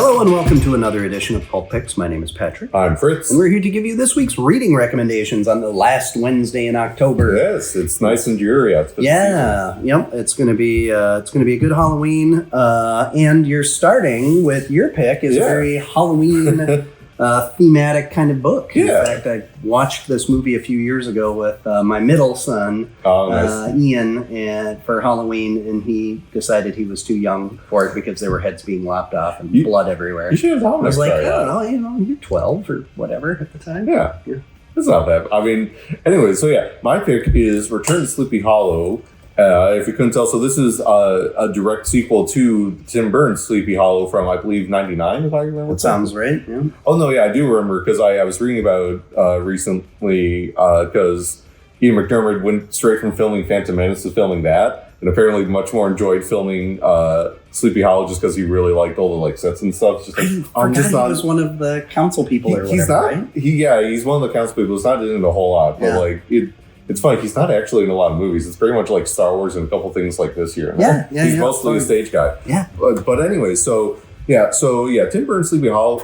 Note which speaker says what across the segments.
Speaker 1: Hello and welcome to another edition of Pulp Picks. My name is Patrick.
Speaker 2: I'm Fritz.
Speaker 1: And we're here to give you this week's reading recommendations on the last Wednesday in October.
Speaker 2: Yes, it's nice and dreary out.
Speaker 1: Yeah, yep. It's gonna be a good Halloween. And you're starting with your pick is a very Halloween thematic kind of book.
Speaker 2: Yeah.
Speaker 1: In fact, I watched this movie a few years ago with my middle son, Ian, and for Halloween, and he decided he was too young for it because there were heads being lopped off and blood everywhere.
Speaker 2: You should have told
Speaker 1: I was like, I don't know, you're 12 or whatever at the time.
Speaker 2: Yeah. It's not bad. I mean, anyway, so yeah, my pick is Return to Sleepy Hollow. If you couldn't tell, so this is a direct sequel to Tim Burton's Sleepy Hollow from, I believe, 99, if I remember.
Speaker 1: That sounds right, yeah.
Speaker 2: Oh, no, yeah, I do remember, because I was reading about recently, because Ian McDiarmid went straight from filming Phantom Menace to filming that, and apparently much more enjoyed filming Sleepy Hollow just because he really liked all the sets and stuff. Just like,
Speaker 1: he was one of the council people or whatever,
Speaker 2: he's not,
Speaker 1: right?
Speaker 2: He's one of the council people. He's not in it a whole lot, but it's funny, he's not actually in a lot of movies. It's pretty much like Star Wars and a couple things like this year. He's mostly a stage guy.
Speaker 1: Yeah.
Speaker 2: But anyway, so Tim Burton's Sleepy Hollow,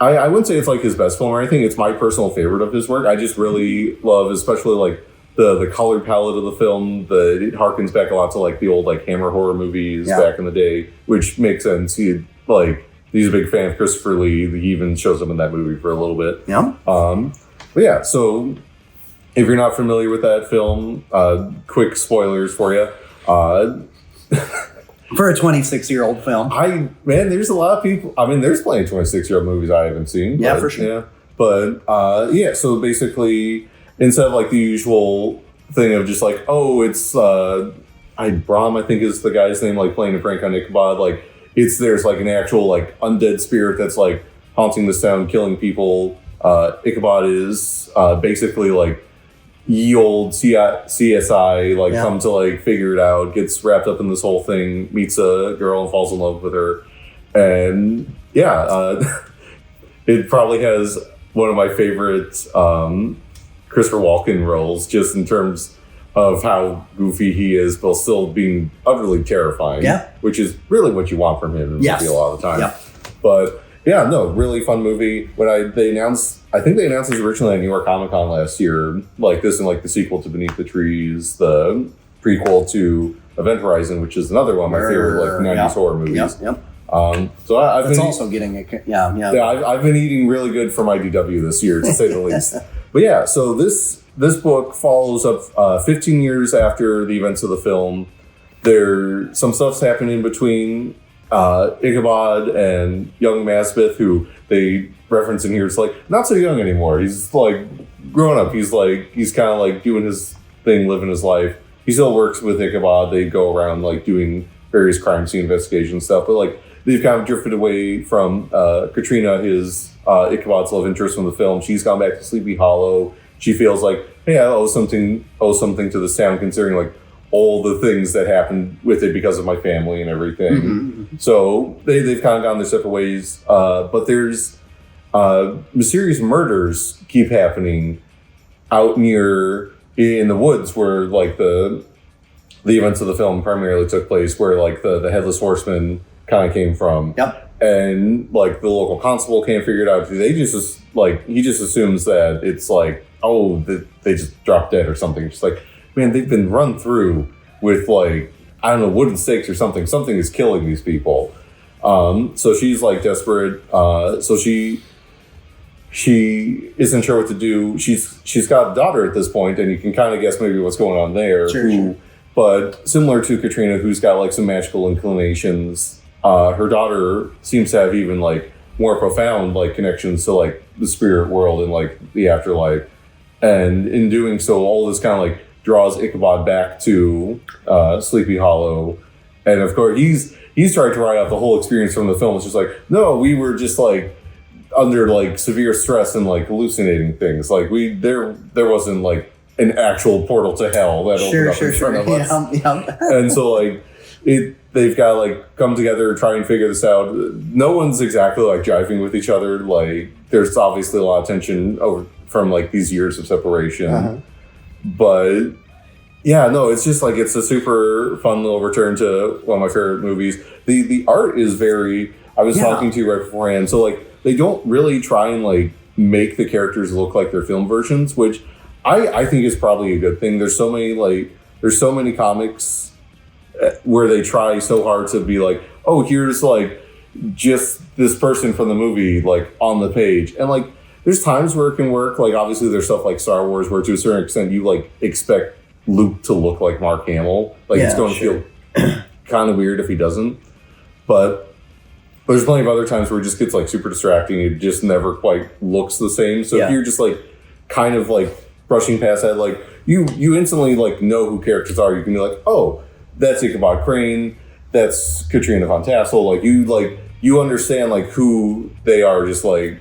Speaker 2: I wouldn't say it's like his best film or anything. It's my personal favorite of his work. I just really love, especially like the color palette of the film. It harkens back a lot to like the old like Hammer horror movies back in the day, which makes sense. He's a big fan of Christopher Lee. He even shows up in that movie for a little bit.
Speaker 1: Yeah.
Speaker 2: But yeah, so if you're not familiar with that film, quick spoilers for you.
Speaker 1: For a 26-year-old film.
Speaker 2: There's a lot of people. I mean, there's plenty of 26-year-old movies I haven't seen.
Speaker 1: Yeah, for sure.
Speaker 2: Yeah. But, so basically, instead of like the usual thing of just like, oh, it's, Brahm, I think is the guy's name, like playing a prank on Ichabod. Like, there's like an actual like undead spirit that's like haunting this town, killing people. Ichabod is basically like ye old CSI, like come to like figure it out, gets wrapped up in this whole thing, meets a girl and falls in love with her. And it probably has one of my favorite Christopher Walken roles, just in terms of how goofy he is, but still being utterly terrifying. Yeah. Which is really what you want from him in a movie a lot of the time. Yeah. But yeah, no, really fun movie. When I think they announced this originally at New York Comic Con last year, like this and like the sequel to Beneath the Trees, the prequel to Event Horizon, which is another one of my favorite like 90s horror movies.
Speaker 1: Yep.
Speaker 2: So I've been
Speaker 1: also getting it.
Speaker 2: I've been eating really good for my DW this year, to say the least. But yeah, so this book follows up 15 years after the events of the film. Some stuff's happened in between Ichabod and young Maspeth, who they reference in here. It's like not so young anymore. He's like grown up. He's kind of like doing his thing, living his life. He still works with Ichabod. They go around like doing various crime scene investigation stuff, but like they've kind of drifted away from Katrina, his Ichabod's love interest from the film. She's gone back to Sleepy Hollow. She feels like, hey, I owe something to this town, considering like all the things that happened with it because of my family and everything. Mm-hmm. So they've kind of gone their separate ways. But there's mysterious murders keep happening out near in the woods where like the events of the film primarily took place, where like the Headless Horseman kind of came from. Yep. And like the local constable can't figure it out. He just assumes that it's like, oh, they just dropped dead or something. It's like, man, they've been run through with like, I don't know, wooden stakes or something. Something is killing these people. So she's like desperate. So she isn't sure what to do. She's got a daughter at this point, and you can kind of guess maybe what's going on there.
Speaker 1: Sure.
Speaker 2: But similar to Katrina, who's got like some magical inclinations, her daughter seems to have even like more profound like connections to like the spirit world and like the afterlife. And in doing so, all this kind of like draws Ichabod back to Sleepy Hollow. And of course, he's tried to write out the whole experience from the film. It's just like, no, we were just like under like severe stress and like hallucinating things. Like there wasn't like an actual portal to hell that opened up in front of us. Yeah. And so like they've got to like come together, try and figure this out. No one's exactly like jiving with each other. Like there's obviously a lot of tension from like these years of separation. But yeah, no, it's just like, it's a super fun little return to one of my favorite movies. The art is very, I was talking to you right beforehand. So like they don't really try and like make the characters look like their film versions, which I think is probably a good thing. There's so many comics where they try so hard to be like, oh, here's like just this person from the movie like on the page, and like there's times where it can work. Like obviously there's stuff like Star Wars where to a certain extent you like expect Luke to look like Mark Hamill. Like it's going to feel kind of weird if he doesn't. But there's plenty of other times where it just gets like super distracting. It just never quite looks the same. So if you're just like kind of like brushing past that, like you instantly like know who characters are. You can be like, oh, that's Ichabod Crane. That's Katrina Von Tassel. Like you understand like who they are just like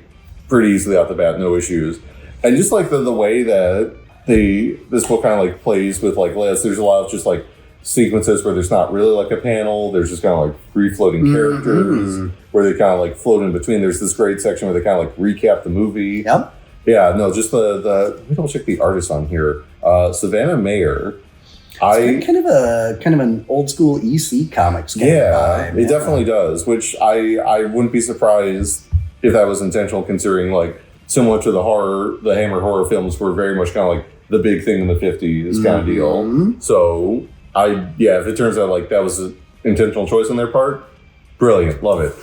Speaker 2: pretty easily out the bat, no issues. And just like the way that this book kind of like plays with like lists, there's a lot of just like sequences where there's not really like a panel. There's just kind of like free floating characters where they kind of like float in between. There's this great section where they kind of like recap the movie.
Speaker 3: Yep.
Speaker 2: Yeah, no, just let me double check the artist on here. Savannah Mayer.
Speaker 3: It's kind of an old school EC comics kind of vibe.
Speaker 2: It definitely does, which I wouldn't be surprised if that was intentional, considering like similar to the Hammer horror films were very much kind of like the big thing in the 50s kind of deal. So if it turns out like that was an intentional choice on their part, brilliant, love it.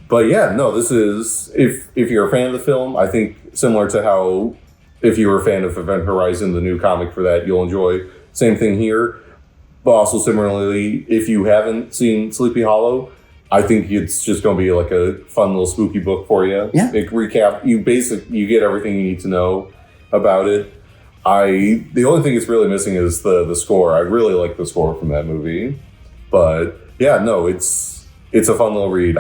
Speaker 2: But yeah, no, this is if you're a fan of the film, I think similar to how if you were a fan of Event Horizon, the new comic for that, you'll enjoy. Same thing here, but also similarly, if you haven't seen Sleepy Hollow, I think it's just going to be like a fun little spooky book for you.
Speaker 3: Yeah.
Speaker 2: It you get everything you need to know about it. The only thing it's really missing is the score. I really like the score from that movie, but yeah, no, it's a fun little read.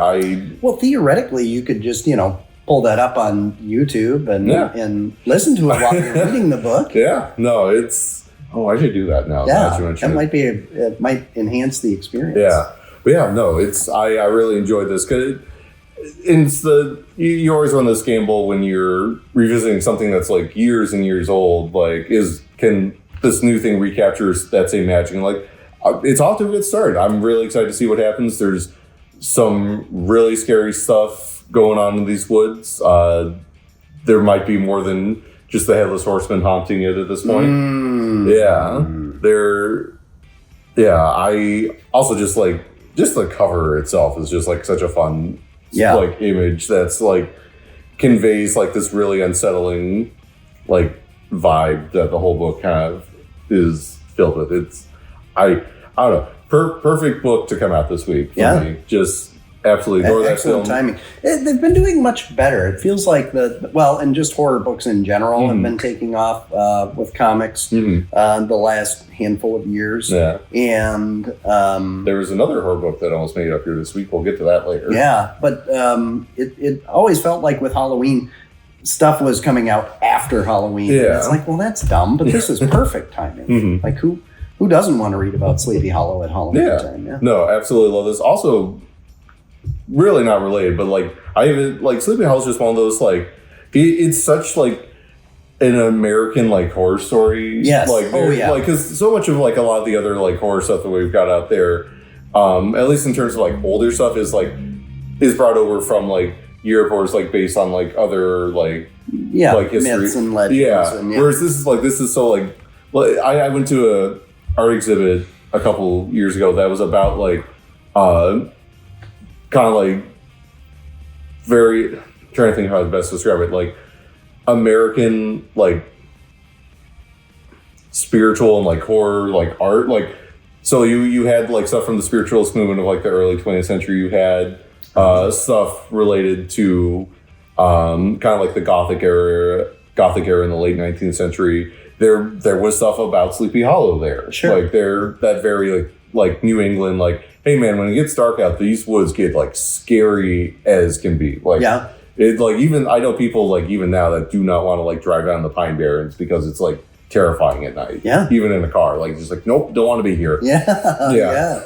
Speaker 3: Well, theoretically, you could just pull that up on YouTube and listen to it while you're reading the book.
Speaker 2: Yeah, no, it's. Oh, I should do that now.
Speaker 3: Yeah, it might enhance the experience.
Speaker 2: Yeah, but yeah, no, I really enjoyed this because you always run this gamble when you're revisiting something that's like years and years old. Like, can this new thing recapture that same magic? And like, it's off to a good start. I'm really excited to see what happens. There's some really scary stuff going on in these woods. There might be more than just the Headless Horseman haunting it at this point. I also just the cover itself is just like such a fun like image that's like conveys like this really unsettling like vibe that the whole book kind of is filled with. It's I don't know, perfect book to come out this week for me. Just absolutely adore that film.
Speaker 3: Timing. They've been doing much better. It feels like and just horror books in general have been taking off with comics the last handful of years.
Speaker 2: Yeah.
Speaker 3: And
Speaker 2: there was another horror book that almost made it up here this week. We'll get to that later.
Speaker 3: Yeah, but it always felt like with Halloween, stuff was coming out after Halloween.
Speaker 2: Yeah.
Speaker 3: And it's like, well, that's dumb, but this is perfect timing. Like, who doesn't want to read about Sleepy Hollow at Halloween time? Yeah.
Speaker 2: No, absolutely love this. Also, really not related, but like Sleepy Hollow is just one of those like it's such like an American like horror story.
Speaker 3: Yes.
Speaker 2: Like because so much of like a lot of the other like horror stuff that we've got out there, at least in terms of like older stuff, is brought over from like Europe or is like based on like other like history,
Speaker 3: myths and legends.
Speaker 2: Yeah. Whereas this is so like I went to a art exhibit a couple years ago that was about like kind of like very trying to think how to best describe it, like American like spiritual and like horror like art, like so you had like stuff from the spiritualist movement of like the early 20th century. You had stuff related to kind of like the Gothic era in the late 19th century. There was stuff about Sleepy Hollow there.
Speaker 3: Sure.
Speaker 2: Like that very like New England, like, hey man, when it gets dark out, these woods get like scary as can be. Like it like even I know people like even now that do not want to like drive down the Pine Barrens because it's like terrifying at night.
Speaker 3: Yeah.
Speaker 2: Even in a car. Like just like, nope, don't want to be here.
Speaker 3: Yeah.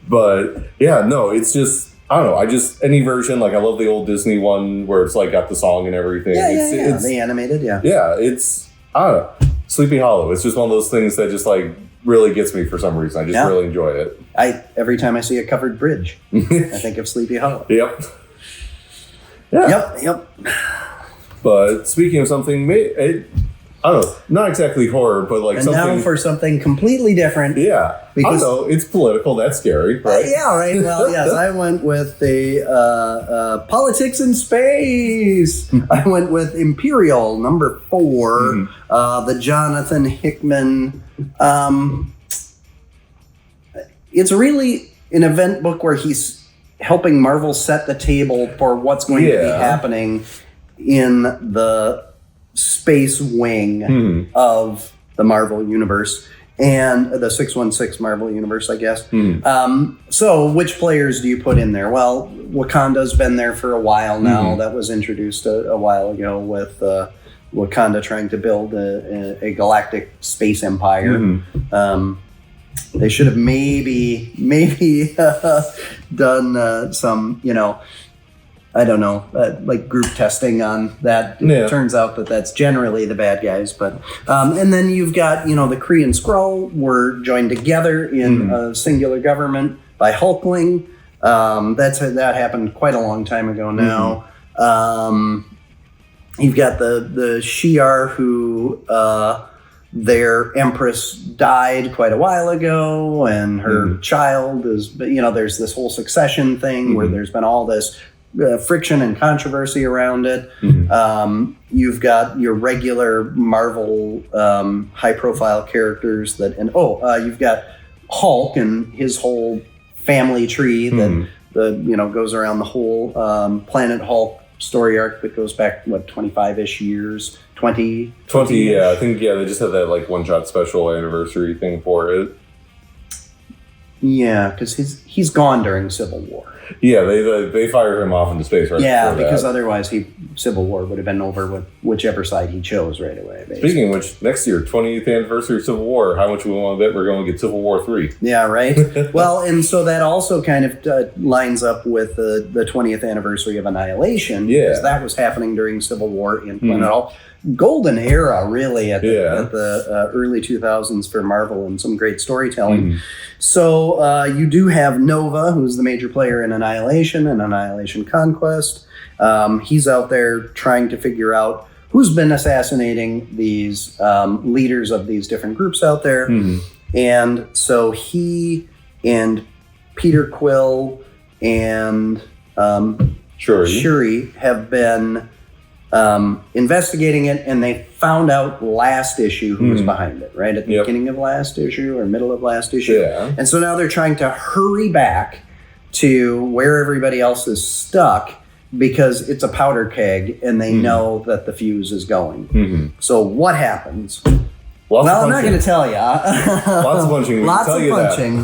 Speaker 2: But yeah, no, it's just I don't know. I just any version, like I love the old Disney one where it's like got the song and everything.
Speaker 3: It's the animated,
Speaker 2: Yeah, it's I don't know. Sleepy Hollow. It's just one of those things that just like really gets me for some reason. I just really enjoy it.
Speaker 3: Every time I see a covered bridge, I think of Sleepy Hollow.
Speaker 2: Yep. Yeah.
Speaker 3: Yep.
Speaker 2: But speaking of something, I don't know, not exactly horror, but like
Speaker 3: And
Speaker 2: something.
Speaker 3: now for something completely different.
Speaker 2: Yeah.
Speaker 3: Because,
Speaker 2: I don't know, it's political. That's scary, right?
Speaker 3: Yeah, right. Well, yes, I went with the Politics in Space. I went with Imperial, number 4, the Jonathan Hickman. It's really an event book where he's helping Marvel set the table for what's going to be happening in the space wing of the Marvel Universe and the 616 Marvel Universe, I guess. So which players do you put in there? Well, Wakanda's been there for a while now. That was introduced a while ago with Wakanda trying to build a galactic space empire. They should have maybe done some, I don't know, like group testing on that. It turns out that that's generally the bad guys. But and then you've got, the Kree and Skrull were joined together in a singular government by Hulkling. That happened quite a long time ago now. You've got the Shi'ar who their empress died quite a while ago, and her child is, there's this whole succession thing where there's been all this friction and controversy around it. You've got your regular Marvel high-profile characters you've got Hulk and his whole family tree that goes around the whole Planet Hulk story arc that goes back 25-ish years. 20
Speaker 2: yeah, I think they just had that like one-shot special anniversary thing for it.
Speaker 3: Yeah, because he's gone during Civil War.
Speaker 2: Yeah, they fired him off into space right before
Speaker 3: because
Speaker 2: that.
Speaker 3: Otherwise Civil War would have been over with whichever side he chose right away. Basically.
Speaker 2: Speaking of which, next year, 20th anniversary of Civil War, how much we want to bet we're going to get Civil War 3?
Speaker 3: Yeah, right? Well, and so that also kind of lines up with the 20th anniversary of Annihilation, because that was happening during Civil War in Planet Hulk. Golden era, really, at the early 2000s for Marvel, and some great storytelling. So you do have Nova, who's the major player in Annihilation and Annihilation Conquest. He's out there trying to figure out who's been assassinating these leaders of these different groups out there. And so he and Peter Quill and Shuri have been investigating it, and they found out last issue who was behind it, right? At the beginning of last issue or middle of last issue. And so now they're trying to hurry back to where everybody else is stuck because it's a powder keg and they know that the fuse is going. So what happens? I'm not going to tell you.
Speaker 2: Lots of punching.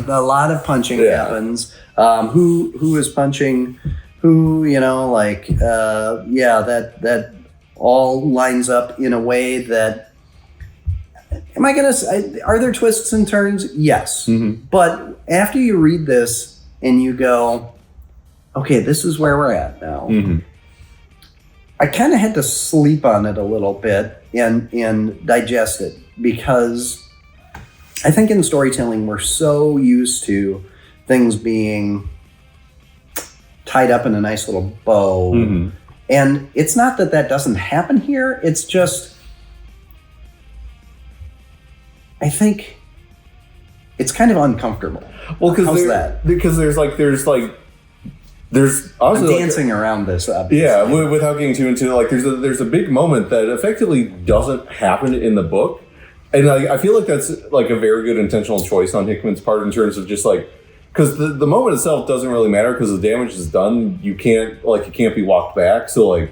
Speaker 3: A lot of punching happens. Who is punching who, that all lines up in a way that, am I going to say, are there twists and turns? Yes. But after you read this and you go, okay, this is where we're at now. I kind of had to sleep on it a little bit and digest it, because I think in storytelling, we're so used to things being tied up in a nice little bow. And it's not that doesn't happen here. It's just, I think it's kind of uncomfortable.
Speaker 2: Well,
Speaker 3: how's that?
Speaker 2: Because there's
Speaker 3: I'm dancing around this, obviously.
Speaker 2: Yeah, without getting too into it, there's a big moment that effectively doesn't happen in the book. And I feel like that's like a very good intentional choice on Hickman's part in terms of just because the moment itself doesn't really matter because the damage is done. You can't be walked back. So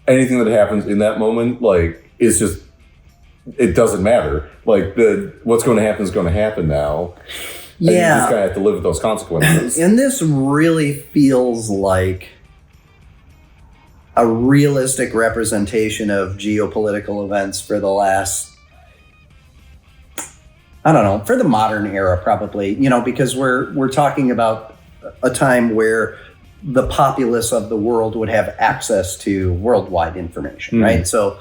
Speaker 2: anything that happens in that moment is just, it doesn't matter. What's going to happen is going to happen now. And you just kind of have to live with those consequences.
Speaker 3: And this really feels like a realistic representation of geopolitical events for the last, I don't know, for the modern era, probably, because we're talking about a time where the populace of the world would have access to worldwide information, right? So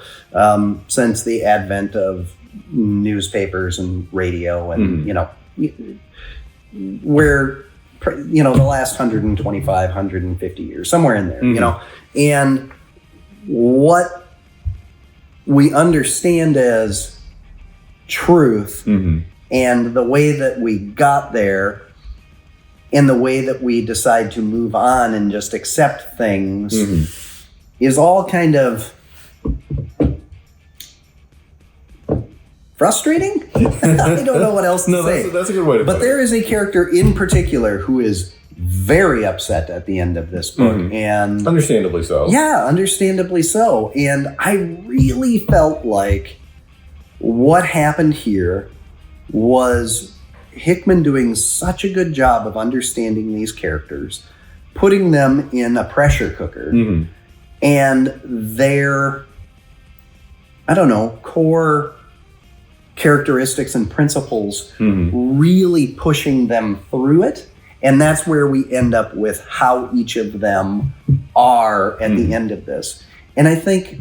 Speaker 3: since the advent of newspapers and radio and, where the last 125, 150 years, somewhere in there, and what we understand as truth and the way that we got there and the way that we decide to move on and just accept things is all kind of frustrating. I don't know what else to say.
Speaker 2: That's a good way to put it.
Speaker 3: But there is a character in particular who is very upset at the end of this book. And
Speaker 2: understandably so.
Speaker 3: Yeah, understandably so. And I really felt like what happened here was Hickman doing such a good job of understanding these characters, putting them in a pressure cooker, and their, core characteristics and principles really pushing them through it. And that's where we end up with how each of them are at the end of this. And I think,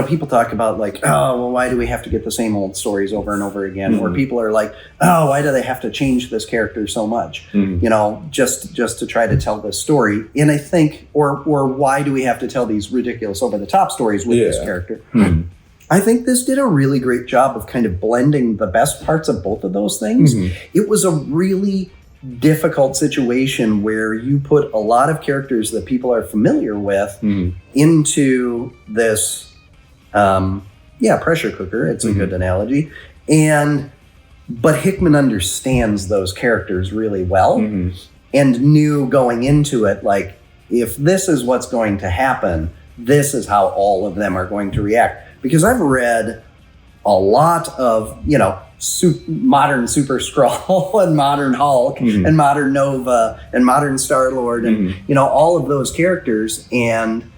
Speaker 3: people talk about like, oh, well, why do we have to get the same old stories over and over again? Or people are like, oh, why do they have to change this character so much? Just to try to tell this story. And I think, or why do we have to tell these ridiculous over the top stories with this character? I think this did a really great job of kind of blending the best parts of both of those things. It was a really difficult situation where you put a lot of characters that people are familiar with into this, pressure cooker. It's a good analogy. But Hickman understands those characters really well and knew going into it, like, if this is what's going to happen, this is how all of them are going to react. Because I've read a lot of, modern Super Skrull and modern Hulk and modern Nova and modern Star-Lord and, all of those characters. And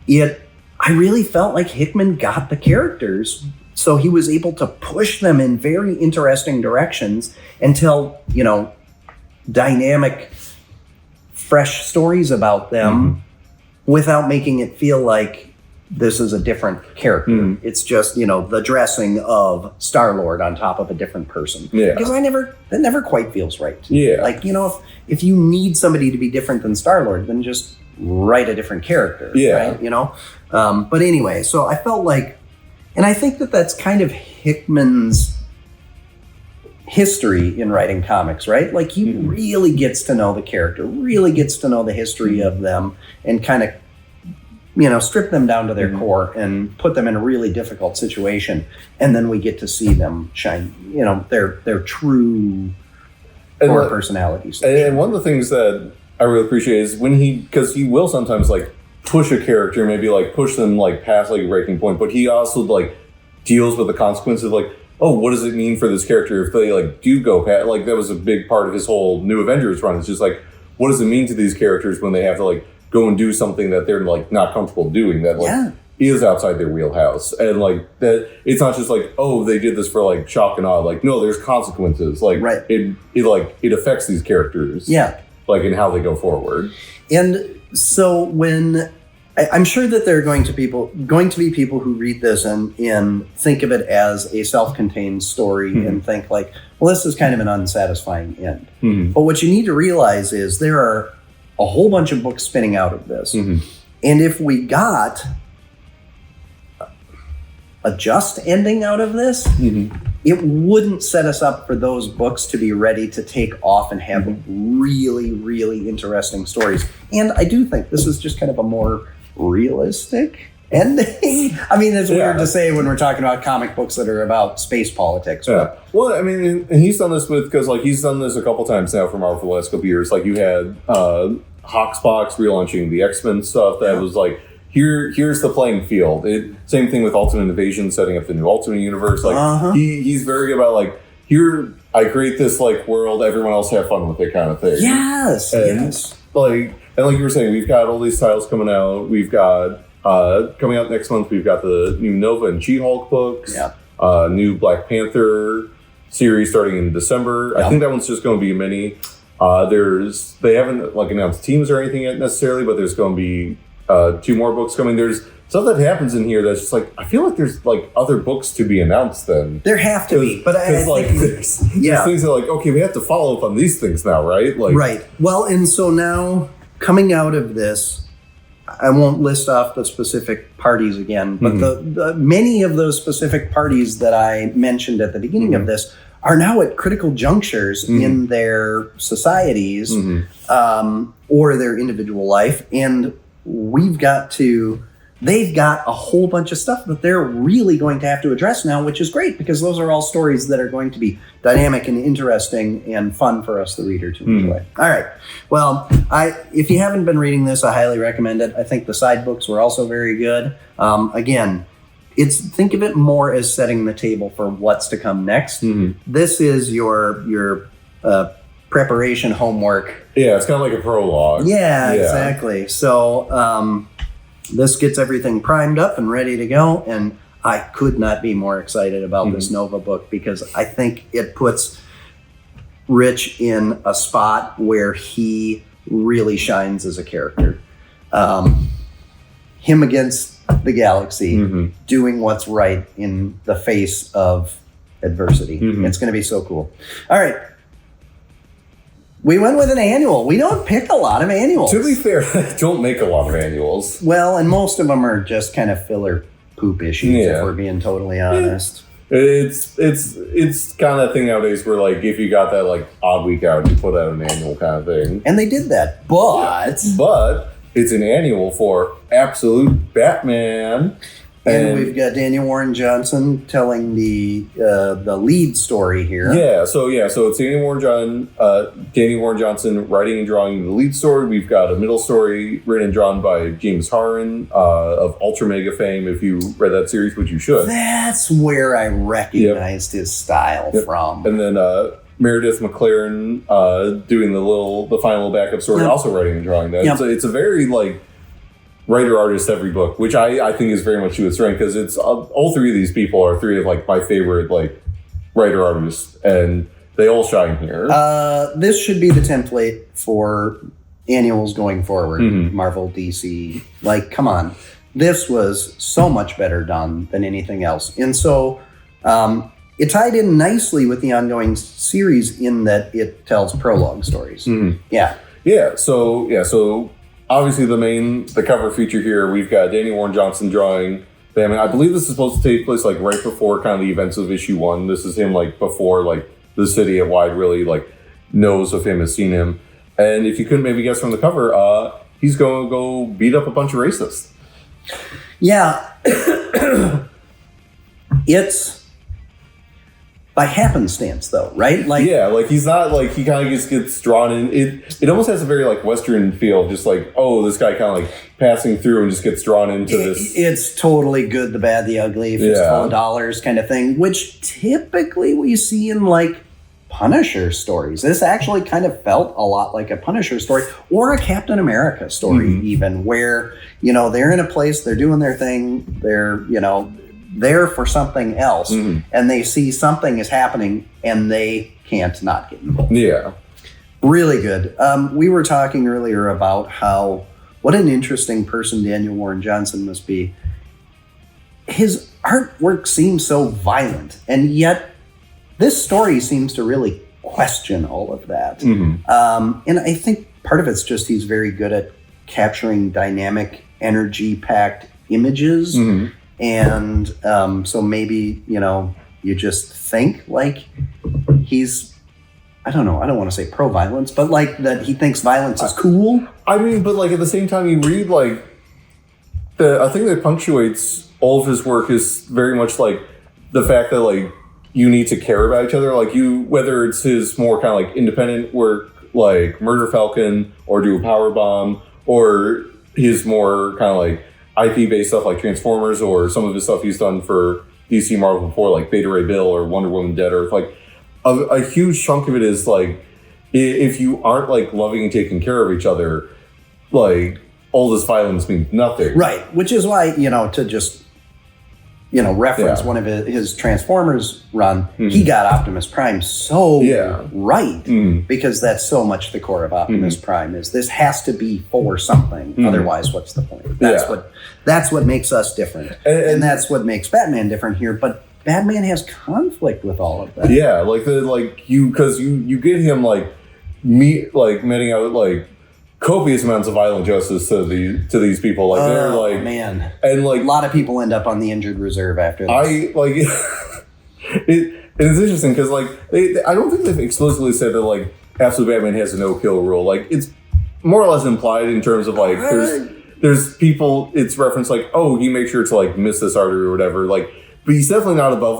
Speaker 3: I really felt like Hickman got the characters. So he was able to push them in very interesting directions and tell, dynamic, fresh stories about them without making it feel like this is a different character. It's just, the dressing of Star-Lord on top of a different person. Yeah. Because that never quite feels right.
Speaker 2: Yeah.
Speaker 3: Like, if you need somebody to be different than Star-Lord, then just write a different character. Yeah. Right? But anyway, so I felt like, and I think that's kind of Hickman's history in writing comics, right? Like he really gets to know the character, really gets to know the history of them and kind of, strip them down to their core and put them in a really difficult situation. And then we get to see them shine, their true core personalities.
Speaker 2: And one of the things that I really appreciate is because he will sometimes like push a character, maybe like push them like past like a breaking point, but he also like deals with the consequences, like, oh, what does it mean for this character if they like do go past, like that was a big part of his whole New Avengers run. It's just like, what does it mean to these characters when they have to like go and do something that they're like not comfortable doing that like is outside their wheelhouse. And like that it's not just like, oh, they did this for like shock and awe. Like, no, there's consequences. Like it affects these characters. Yeah. Like in how they go forward.
Speaker 3: And so when I'm sure that there are going to be people who read this and think of it as a self-contained story and think like, well, this is kind of an unsatisfying end. But what you need to realize is there are a whole bunch of books spinning out of this. And if we got a just ending out of this, it wouldn't set us up for those books to be ready to take off and have really, really interesting stories. And I do think this is just kind of a more realistic ending. I mean, it's weird to say when we're talking about comic books that are about space politics.
Speaker 2: Yeah. Well, I mean, and he's done this because like he's done this a couple times now for Marvel for the last couple years. Like you had Hoxbox relaunching the X-Men stuff that was like, here's the playing field. Same thing with Ultimate Invasion, setting up the new Ultimate Universe. Like he's very good about like, here I create this like world, everyone else have fun with it kind of thing.
Speaker 3: Yes.
Speaker 2: Like you were saying, we've got all these titles coming out. We've got coming out next month. We've got the new Nova and She-Hulk books. Yeah. New Black Panther series starting in December. I think that one's just going to be a mini. They haven't like announced teams or anything yet necessarily, but there's going to be 2 more books coming. There's stuff that happens in here that's just like, I feel like there's like other books to be announced then.
Speaker 3: There have to be, but I
Speaker 2: like
Speaker 3: think
Speaker 2: there's things that are like, okay, we have to follow up on these things now, right? Like,
Speaker 3: right. Well, and so now coming out of this, I won't list off the specific parties again, but the many of those specific parties that I mentioned at the beginning of this are now at critical junctures in their societies or their individual life, and they've got a whole bunch of stuff that they're really going to have to address now, which is great because those are all stories that are going to be dynamic and interesting and fun for us, the reader, to enjoy. All right. Well, if you haven't been reading this, I highly recommend it. I think the side books were also very good. Again, think of it more as setting the table for what's to come next. This is your preparation homework.
Speaker 2: Yeah, it's kind of like a prologue.
Speaker 3: Yeah, exactly. So this gets everything primed up and ready to go, and I could not be more excited about this Nova book because I think it puts Rich in a spot where he really shines as a character. Him against the galaxy, doing what's right in the face of adversity. It's going to be so cool. All right. We went with an annual. We don't pick a lot of annuals.
Speaker 2: To be fair, I don't make a lot of annuals.
Speaker 3: Well, and most of them are just kind of filler poop issues, if we're being totally honest.
Speaker 2: It's kind of thing nowadays where, like, if you got that, like, odd week out, you put out an annual kind of thing.
Speaker 3: And they did that. But
Speaker 2: it's an annual for Absolute Batman.
Speaker 3: And we've got Daniel Warren Johnson telling the lead story here.
Speaker 2: So it's Daniel Warren Johnson writing and drawing the lead story. We've got a middle story written and drawn by James Harren of Ultra Mega fame. If you read that series, which you should.
Speaker 3: That's where I recognized his style from.
Speaker 2: And then Meredith McLaren doing the final backup story, also writing and drawing that. So it's a very writer artist every book, which I think is very much to its strength because it's all three of these people are three of my favorite writer artists, and they all shine here.
Speaker 3: This should be the template for annuals going forward. Marvel, DC, come on, this was so much better done than anything else, and so it tied in nicely with the ongoing series in that it tells prologue stories.
Speaker 2: So obviously, the cover feature here, we've got Daniel Warren Johnson drawing Batman. I believe this is supposed to take place right before kind of the events of issue 1. This is him before the city at wide really knows of him, has seen him. And if you couldn't maybe guess from the cover, he's going to go beat up a bunch of racists.
Speaker 3: Yeah, it's by happenstance, though, right?
Speaker 2: He's not he kind of just gets drawn in. It almost has a very Western feel, just this guy kind of passing through and just gets drawn into this.
Speaker 3: It's totally good, the bad, the ugly, fistful of dollars kind of thing, which typically we see in Punisher stories. This actually kind of felt a lot like a Punisher story or a Captain America story, even where they're in a place, they're doing their thing, they're there for something else, and they see something is happening and they can't not get involved. Really good. We were talking earlier about what an interesting person Daniel Warren Johnson must be. His artwork seems so violent, and yet this story seems to really question all of that. And I think part of it's just he's very good at capturing dynamic, energy-packed images. And so maybe, you just think he's, I don't know, I don't want to say pro-violence, but that he thinks violence is cool.
Speaker 2: I mean, but at the same time, you read I think that punctuates all of his work is very much the fact that you need to care about each other. Whether it's his more kind of independent work, Murder Falcon or Do a Power Bomb, or his more kind of IP-based stuff like Transformers, or some of his stuff he's done for DC Marvel before, Beta Ray Bill or Wonder Woman Dead Earth. A huge chunk of it is if you aren't loving and taking care of each other, all this violence means nothing.
Speaker 3: Right, which is why, to just reference one of his Transformers run, he got Optimus Prime so right, because that's so much the core of Optimus Prime is this has to be for something. Otherwise, what's the point? That's what makes us different, and that's what makes Batman different here. But Batman has conflict with all of that.
Speaker 2: Yeah, because you get him meting out copious amounts of violent justice to these people. They're
Speaker 3: man,
Speaker 2: and
Speaker 3: a lot of people end up on the injured reserve after this.
Speaker 2: It's interesting because I don't think they've explicitly said that Absolute Batman has a no kill rule. It's more or less implied in terms of there's people. It's referenced he makes sure to miss this artery or whatever. But he's definitely not above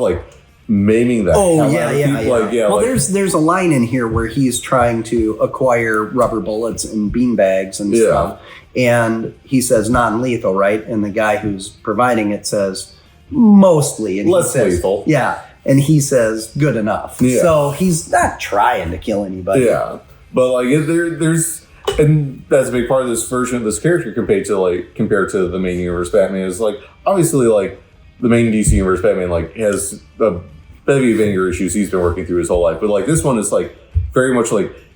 Speaker 2: maiming that.
Speaker 3: Well, there's a line in here where he's trying to acquire rubber bullets and beanbags and stuff, and he says non-lethal, right? And the guy who's providing it says mostly, and
Speaker 2: less lethal.
Speaker 3: Yeah, and he says good enough. Yeah. So he's not trying to kill anybody.
Speaker 2: Yeah, but there's. And that's a big part of this version of this character compared to the main universe Batman is obviously the main DC universe Batman has a bevy of anger issues he's been working through his whole life, but this one is very much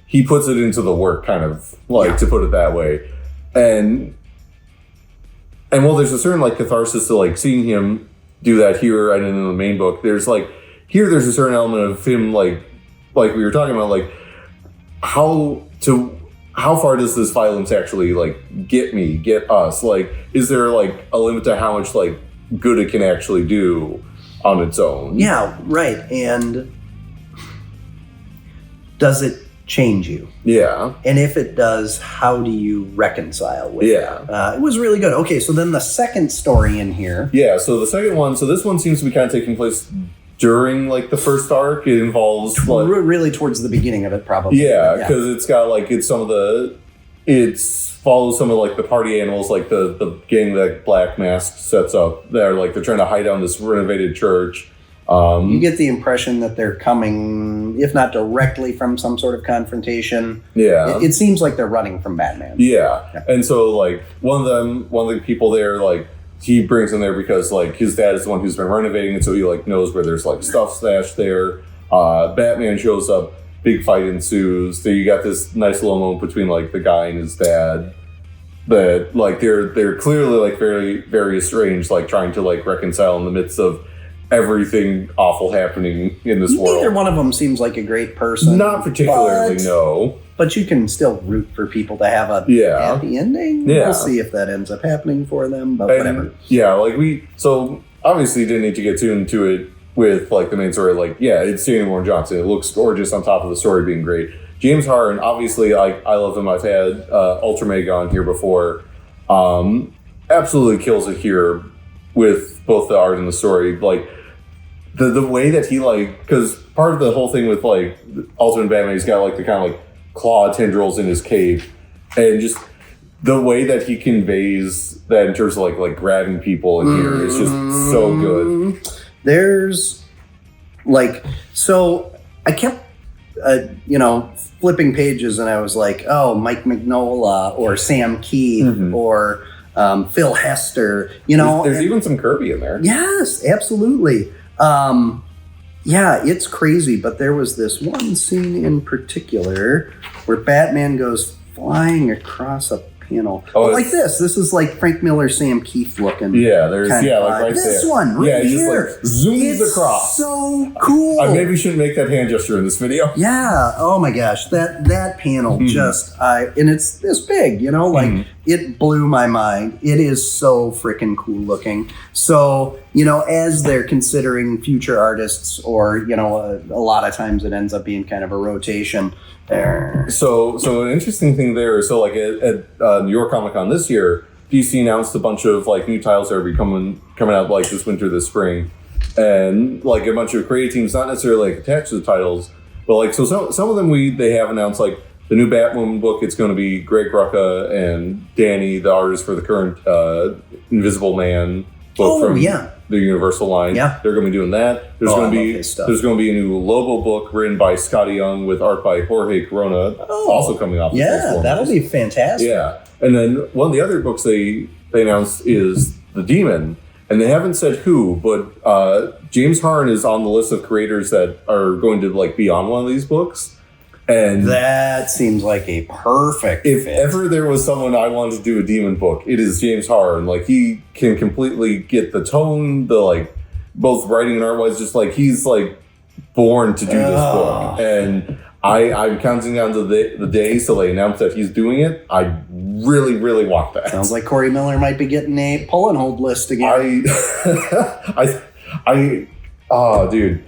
Speaker 2: he puts it into the work, kind of to put it that way, and while there's a certain catharsis to seeing him do that here and in the main book, there's there's a certain element of him like we were talking about how far does this violence actually get us? Is there a limit to how much good it can actually do on its own?
Speaker 3: Yeah, right. And does it change you?
Speaker 2: Yeah.
Speaker 3: And if it does, how do you reconcile with it? It was really good. Okay, so then the second story in here.
Speaker 2: Yeah, so the second one, this one seems to be kind of taking place during the first arc. It involves
Speaker 3: really towards the beginning of it, probably.
Speaker 2: Yeah, because it's got it follows some of the party animals, the gang that Black Mask sets up. They're they're trying to hide down this renovated church.
Speaker 3: You get the impression that they're coming, if not directly from some sort of confrontation.
Speaker 2: Yeah,
Speaker 3: it seems like they're running from Batman.
Speaker 2: Yeah, and so one of the people there he brings them there because his dad is the one who's been renovating it, so he knows where there's stuff stashed there. Batman shows up, big fight ensues. So you got this nice little moment between the guy and his dad that they're clearly very very estranged, trying to reconcile in the midst of everything awful happening in this world.
Speaker 3: Neither one of them seems like a great person.
Speaker 2: Not particularly, no.
Speaker 3: But you can still root for people to have a happy ending.
Speaker 2: Yeah.
Speaker 3: We'll see if that ends up happening for them, but whatever.
Speaker 2: Yeah, so obviously didn't need to get too into it with the main story. It's Daniel Warren Johnson. It looks gorgeous on top of the story being great. James Harden, obviously I love him. I've had Ultramega on here before. Absolutely kills it here with both the art and the story. The way that he because part of the whole thing with Ultimate Batman, he's got the kind of claw tendrils in his cape, and just the way that he conveys that in terms of grabbing people in here is just so good.
Speaker 3: There's so I kept flipping pages, and I was Mike Mignola or Sam Keith or Phil Hester.
Speaker 2: There's even some Kirby in there.
Speaker 3: Yes, absolutely. It's crazy, but there was this one scene in particular where Batman goes flying across a panel. This is Frank Miller, Sam Keith looking.
Speaker 2: Yeah, there's right
Speaker 3: this
Speaker 2: there.
Speaker 3: one right here.
Speaker 2: It just zooms across.
Speaker 3: So cool.
Speaker 2: I maybe shouldn't make that hand gesture in this video.
Speaker 3: Yeah. Oh my gosh, that panel and it's this big. It blew my mind. It is so freaking cool looking. So as they're considering future artists, or a lot of times it ends up being kind of a rotation.
Speaker 2: So an interesting thing there. So at New York Comic Con this year, DC announced a bunch of new titles that are coming out this winter, this spring, and a bunch of creative teams, not necessarily attached to the titles, but some of them they have announced the new Batwoman book. It's going to be Greg Rucka and Danny, the artist for the current Invisible Man book from the Universal line. Yeah, they're going to be doing that. There's going to be a new Lobo book written by Scotty Young with art by Jorge Corona, also coming out.
Speaker 3: Yeah, that'll be fantastic.
Speaker 2: Yeah, and then one of the other books they announced is The Demon, and they haven't said who, but James Harn is on the list of creators that are going to like be on one of these books. And
Speaker 3: that seems like a perfect
Speaker 2: if
Speaker 3: fit.
Speaker 2: ever there was someone I wanted to do a demon book, it is James Harn. Like, he can completely get the tone, the like both writing and art wise, just like he's like born to do this book. And I'm counting down to the day so they announce that he's doing it. I really, really want that.
Speaker 3: Sounds like Corey Miller might be getting a pull and hold list again.
Speaker 2: Oh, dude.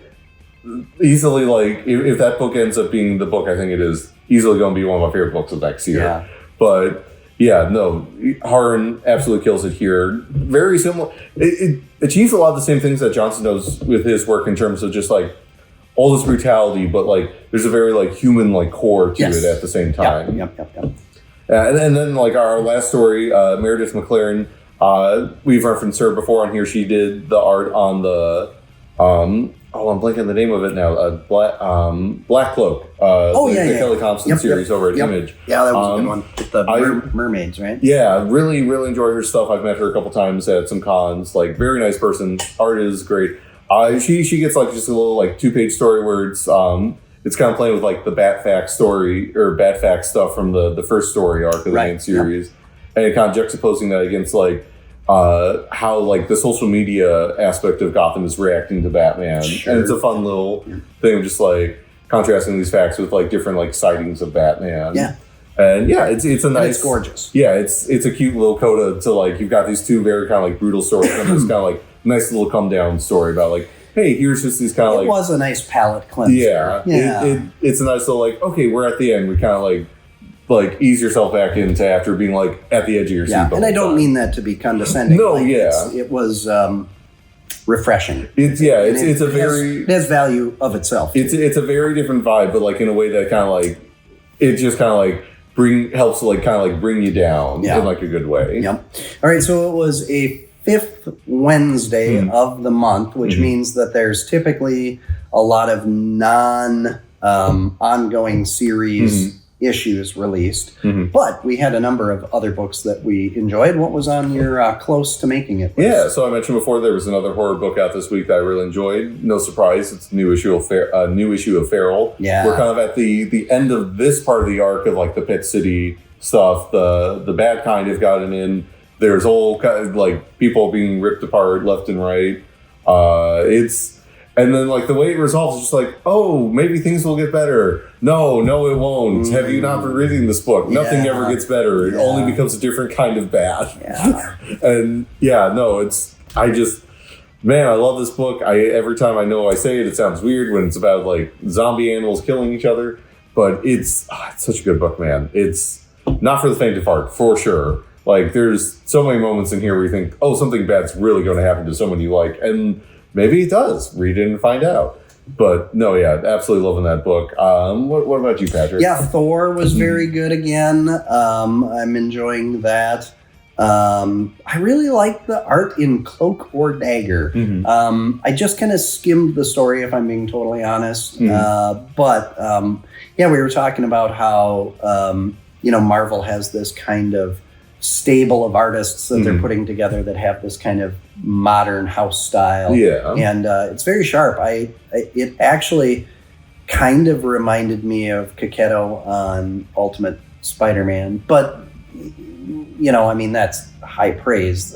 Speaker 2: Easily, like, if that book ends up being the book I think it is, easily going to be one of my favorite books of next year.
Speaker 3: Yeah.
Speaker 2: But yeah, no, Harn absolutely kills it here. Very similar. It achieves a lot of the same things that Johnson does with his work in terms of just like all this brutality, but like there's a very like human like core to it at the same time.
Speaker 3: Yep.
Speaker 2: And then like our last story, Meredith McLaren, we've referenced her before on here. She did the art on the I'm blanking the name of it now. Black Cloak. The Kelly Thompson series over at Image.
Speaker 3: Yeah, that was a good one. With the mermaids, right?
Speaker 2: Yeah, really, really enjoy her stuff. I've met her a couple times at some cons. Like, very nice person. Art is great. She gets like just a little like 2-page story where it's kind of playing with like the Batfax story or Batfax stuff from the first story arc of the main series, and kind of juxtaposing that against like how like the social media aspect of Gotham is reacting to Batman. Sure. And it's a fun little thing of just like contrasting these facts with like different like sightings of Batman. Yeah. And yeah, it's a nice,
Speaker 3: it's gorgeous.
Speaker 2: Yeah, it's a cute little coda to like, you've got these two very kind of like brutal stories and this kind of like nice little come down story about like, hey, here's just these kind of like,
Speaker 3: it was a nice palate cleanser.
Speaker 2: Yeah. It's a nice little like, okay, we're at the end. We kind of like ease yourself back into after being like at the edge of your seat.
Speaker 3: Yeah, and I don't mean that to be condescending.
Speaker 2: No,
Speaker 3: like, it was refreshing. It has value of itself.
Speaker 2: It's a very different vibe, but like in a way that kind of like it just kind of like helps to like kind of like bring you down in like a good way.
Speaker 3: Yep. All right, so it was a 5th Wednesday of the month, which means that there's typically a lot of ongoing series issues released, but we had a number of other books that we enjoyed. What was on your close to making it list?
Speaker 2: Yeah, so I mentioned before there was another horror book out this week that I really enjoyed. No surprise, it's a new issue of Feral. Yeah, we're kind of at the end of this part of the arc of like the Pit City stuff. The bad kind have gotten in. There's all kind of like people being ripped apart left and right. And then, like, the way it resolves is just like, oh, maybe things will get better. No, it won't. Have you not been reading this book? Nothing ever gets better. It only becomes a different kind of bad. Yeah. And, I love this book. Every time I know I say it, it sounds weird when it's about, like, zombie animals killing each other. But it's such a good book, man. It's not for the faint of heart, for sure. Like, there's so many moments in here where you think, oh, something bad's really going to happen to someone you like. And maybe it does. Read it and find out. But no, absolutely loving that book. What about you, Patrick?
Speaker 3: Yeah, Thor was very good again. I'm enjoying that. I really like the art in Cloak or Dagger. I just kind of skimmed the story, if I'm being totally honest. But we were talking about how Marvel has this kind of stable of artists that they're putting together that have this kind of modern house style. Yeah. And it's very sharp. It actually kind of reminded me of Kaketto on Ultimate Spider-Man, but that's high praise.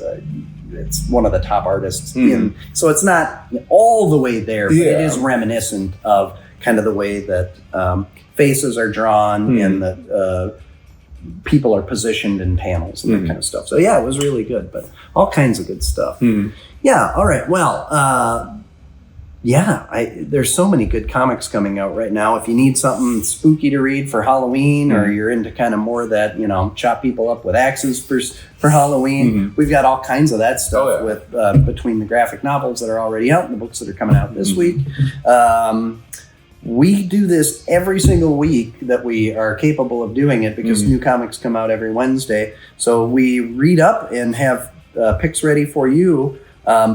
Speaker 3: It's one of the top artists so it's not all the way there, but it is reminiscent of kind of the way that faces are drawn and that people are positioned in panels and that kind of stuff. So it was really good, but all kinds of good stuff. Yeah. All right. Well, there's so many good comics coming out right now. If you need something spooky to read for Halloween, or you're into kind of more that, chop people up with axes for Halloween, we've got all kinds of that stuff with between the graphic novels that are already out and the books that are coming out this week. We do this every single week that we are capable of doing it because new comics come out every Wednesday. So we read up and have picks ready for you.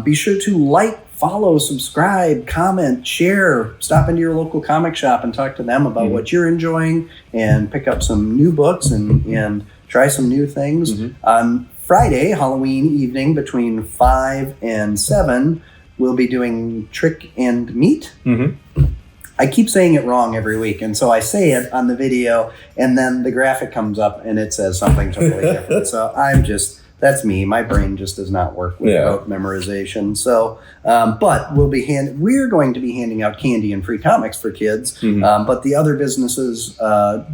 Speaker 3: Be sure to follow, subscribe, comment, share, stop into your local comic shop and talk to them about what you're enjoying and pick up some new books and try some new things. On Friday, Halloween evening, between 5 and 7, we'll be doing Trick and Meet.
Speaker 2: Mm-hmm.
Speaker 3: I keep saying it wrong every week, and so I say it on the video, and then the graphic comes up and it says something totally different. So that's me. My brain just does not work with rote memorization. So, but we're going to be handing out candy and free comics for kids. Mm-hmm. But the other businesses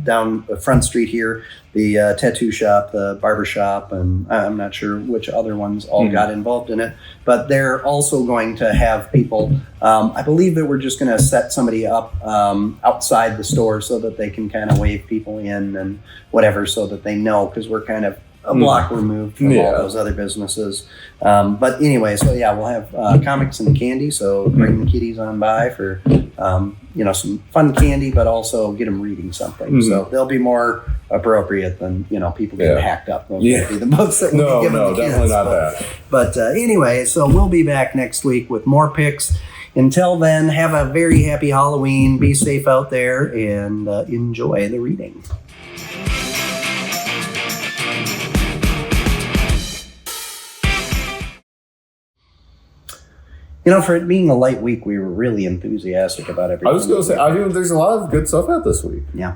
Speaker 3: down the front street here, the tattoo shop, the barber shop, and I'm not sure which other ones all got involved in it, but they're also going to have people. I believe that we're just going to set somebody up outside the store so that they can kind of wave people in and whatever, so that they know, because we're kind of a block removed from all those other businesses. But anyway, so we'll have comics and candy. So bring the kiddies on by for, some fun candy, but also get them reading something. Mm-hmm. So they'll be more appropriate than, people getting hacked up. Those will be the books that we'll be giving the kids.
Speaker 2: Definitely not that.
Speaker 3: But anyway, so we'll be back next week with more picks. Until then, have a very happy Halloween. Be safe out there and enjoy the reading. For it being a light week, we were really enthusiastic about everything.
Speaker 2: I was going to say, there's a lot of good stuff out this week.
Speaker 3: Yeah.